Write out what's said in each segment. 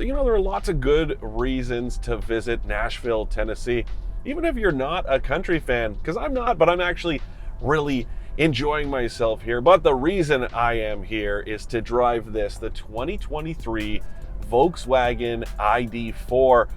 there are lots of good reasons to visit Nashville, Tennessee, even if you're not a country fan, because I'm not, but I'm actually really enjoying myself here. But the reason I am here is to drive the 2023 Volkswagen ID4.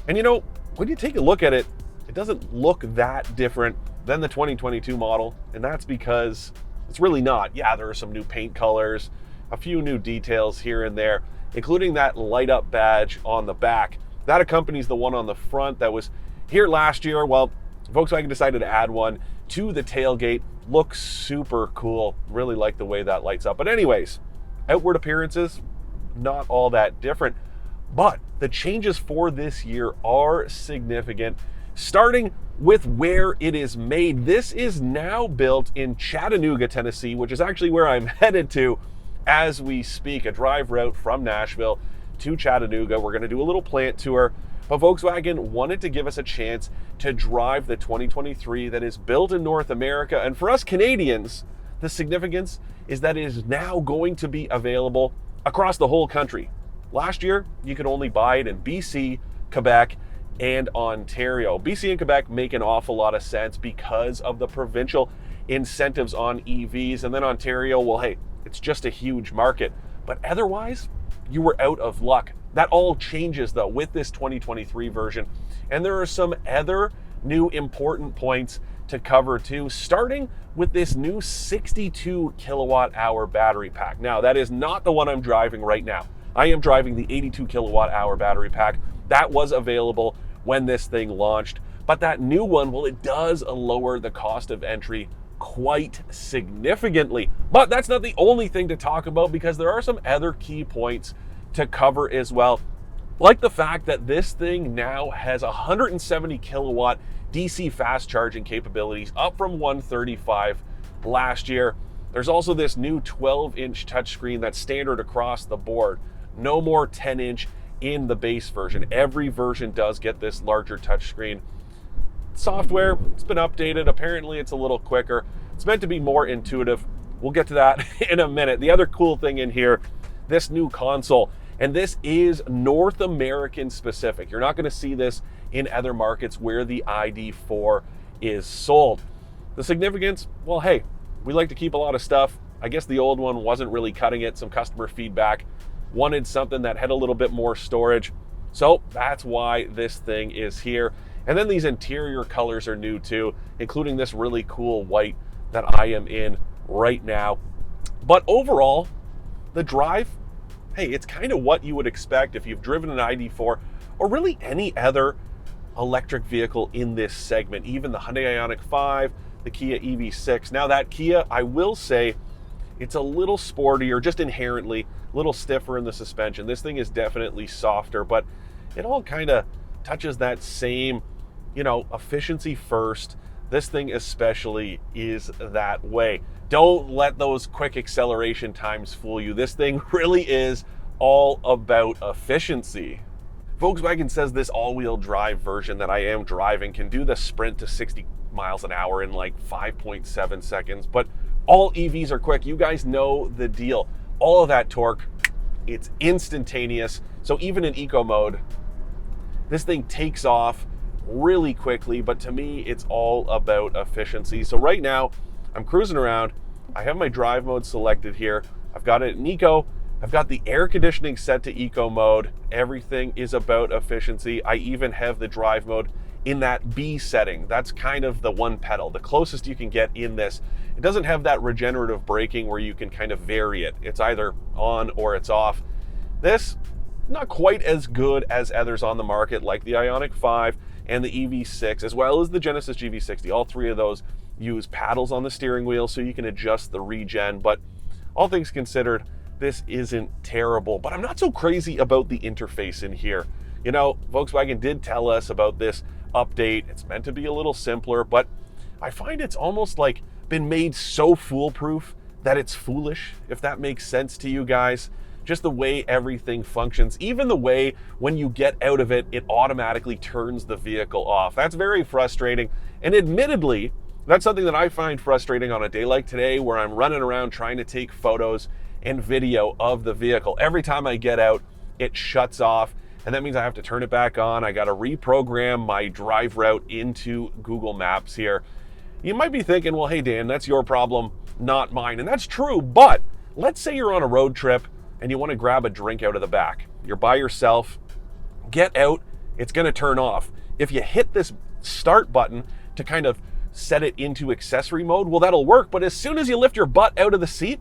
And when you take a look at it, it doesn't look that different than the 2022 model, and that's because it's really not. Yeah, there are some new paint colors, a few new details here and there, including that light up badge on the back. That accompanies the one on the front that was here last year. Well, Volkswagen decided to add one to the tailgate. Looks super cool. Really like the way that lights up. But anyways, outward appearances, not all that different. But the changes for this year are significant, starting with where it is made. This is now built in Chattanooga, Tennessee, which is actually where I'm headed to as we speak, a drive route from Nashville to Chattanooga. We're going to do a little plant tour, but Volkswagen wanted to give us a chance to drive the 2023 that is built in North America. And for us Canadians, the significance is that it is now going to be available across the whole country. Last year, you could only buy it in BC, Quebec, and Ontario. BC and Quebec make an awful lot of sense because of the provincial incentives on EVs. And then Ontario, well, hey, it's just a huge market. But otherwise, you were out of luck. That all changes though with this 2023 version. And there are some other new important points to cover too, starting with this new 62 kilowatt hour battery pack. Now, that is not the one I'm driving right now. I am driving the 82 kilowatt hour battery pack. That was available when this thing launched. But that new one, well, it does lower the cost of entry quite significantly. But that's not the only thing to talk about, because there are some other key points to cover as well. Like the fact that this thing now has 170 kilowatt DC fast charging capabilities, up from 135 last year. There's also this new 12-inch touchscreen that's standard across the board. No more 10-inch in the base version. Every version does get this larger touchscreen. Software, it's been updated. Apparently it's a little quicker. It's meant to be more intuitive. We'll get to that in a minute. The other cool thing in here, this new console, and this is North American specific. You're not going to see this in other markets where the ID4 is sold. The significance, well, hey, we like to keep a lot of stuff. I guess the old one wasn't really cutting it. Some customer feedback wanted something that had a little bit more storage. So that's why this thing is here. And then these interior colors are new too, including this really cool white that I am in right now. But overall, the drive, hey, it's kind of what you would expect if you've driven an ID4 or really any other electric vehicle in this segment, even the Hyundai Ioniq 5, the Kia EV6. Now that Kia, I will say, it's a little sportier, just inherently a little stiffer in the suspension. This thing is definitely softer, but it all kind of touches that same, efficiency first. This thing especially is that way. Don't let those quick acceleration times fool you. This thing really is all about efficiency. Volkswagen says this all-wheel drive version that I am driving can do the sprint to 60 miles an hour in like 5.7 seconds, but all EVs are quick. You guys know the deal. All of that torque, it's instantaneous. So even in eco mode, this thing takes off really quickly, but to me, it's all about efficiency. So right now, I'm cruising around. I have my drive mode selected here. I've got it in eco. I've got the air conditioning set to eco mode. Everything is about efficiency. I even have the drive mode in that B setting. That's kind of the one pedal, the closest you can get in this. It doesn't have that regenerative braking where you can kind of vary it. It's either on or it's off. This, not quite as good as others on the market, like the Ioniq 5 and the EV6, as well as the Genesis GV60. All three of those use paddles on the steering wheel so you can adjust the regen, but all things considered, this isn't terrible. But I'm not so crazy about the interface in here. Volkswagen did tell us about this update. It's meant to be a little simpler, but I find it's almost like been made so foolproof that it's foolish, if that makes sense to you guys. Just the way everything functions, even the way when you get out of it, it automatically turns the vehicle off. That's very frustrating. And admittedly, that's something that I find frustrating on a day like today, where I'm running around trying to take photos and video of the vehicle. Every time I get out, it shuts off. And that means I have to turn it back on. I got to reprogram my drive route into Google Maps here. You might be thinking, well, hey, Dan, that's your problem, not mine. And that's true, but let's say you're on a road trip and you want to grab a drink out of the back. You're by yourself, get out, it's going to turn off. If you hit this start button to kind of set it into accessory mode, well, that'll work. But as soon as you lift your butt out of the seat,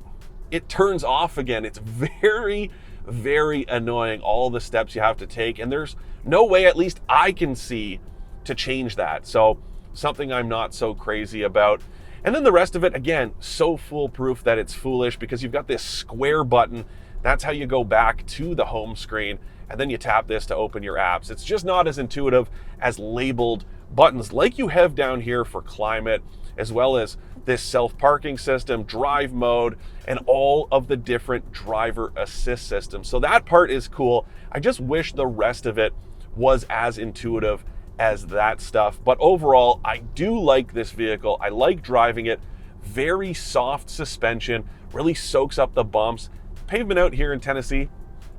it turns off again. It's very, very annoying, all the steps you have to take. And there's no way, at least I can see, to change that. So something I'm not so crazy about. And then the rest of it, again, so foolproof that it's foolish, because you've got this square button. That's how you go back to the home screen. And then you tap this to open your apps. It's just not as intuitive as labeled buttons like you have down here for climate, as well as this self-parking system, drive mode, and all of the different driver assist systems. So that part is cool. I just wish the rest of it was as intuitive as that stuff. But overall, I do like this vehicle. I like driving it. Very soft suspension, really soaks up the bumps. Pavement out here in Tennessee,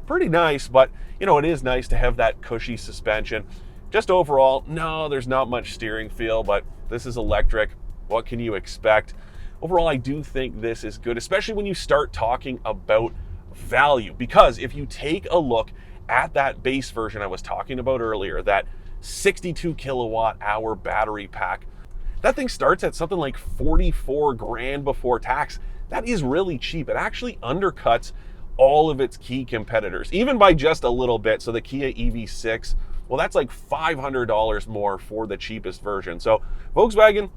pretty nice, but you know, it is nice to have that cushy suspension. Just overall, no, there's not much steering feel, but this is electric. What can you expect? Overall, I do think this is good, especially when you start talking about value, because if you take a look at that base version I was talking about earlier, that 62 kilowatt hour battery pack, that thing starts at something like 44 grand before tax. That is really cheap. It actually undercuts all of its key competitors, even by just a little bit. So the Kia EV6, well, that's like $500 more for the cheapest version. So Volkswagen,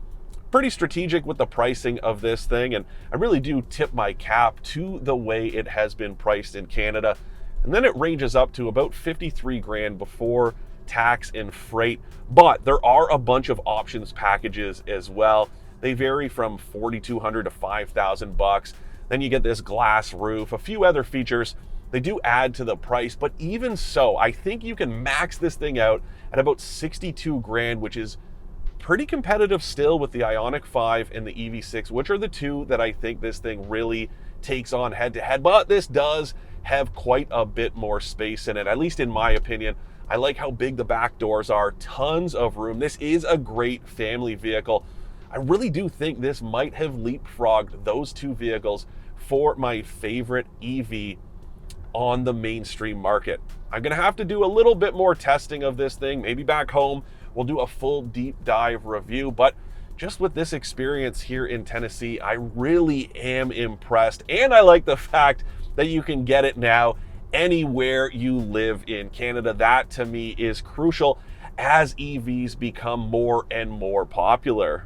pretty strategic with the pricing of this thing, and I really do tip my cap to the way it has been priced in Canada. And then it ranges up to about 53 grand before tax and freight, but there are a bunch of options packages as well. They vary from $4,200 to $5,000 Then you get this glass roof, a few other features. They do add to the price, but even so, I think you can max this thing out at about 62 grand, which is pretty competitive still with the Ioniq 5 and the EV6, which are the two that I think this thing really takes on head to head. But this does have quite a bit more space in it, at least in my opinion. I like how big the back doors are, tons of room. This is a great family vehicle. I really do think this might have leapfrogged those two vehicles for my favorite EV on the mainstream market. I'm gonna have to do a little bit more testing of this thing. Maybe back home, we'll do a full deep dive review, but just with this experience here in Tennessee, I really am impressed. And I like the fact that you can get it now anywhere you live in Canada. That to me is crucial as EVs become more and more popular.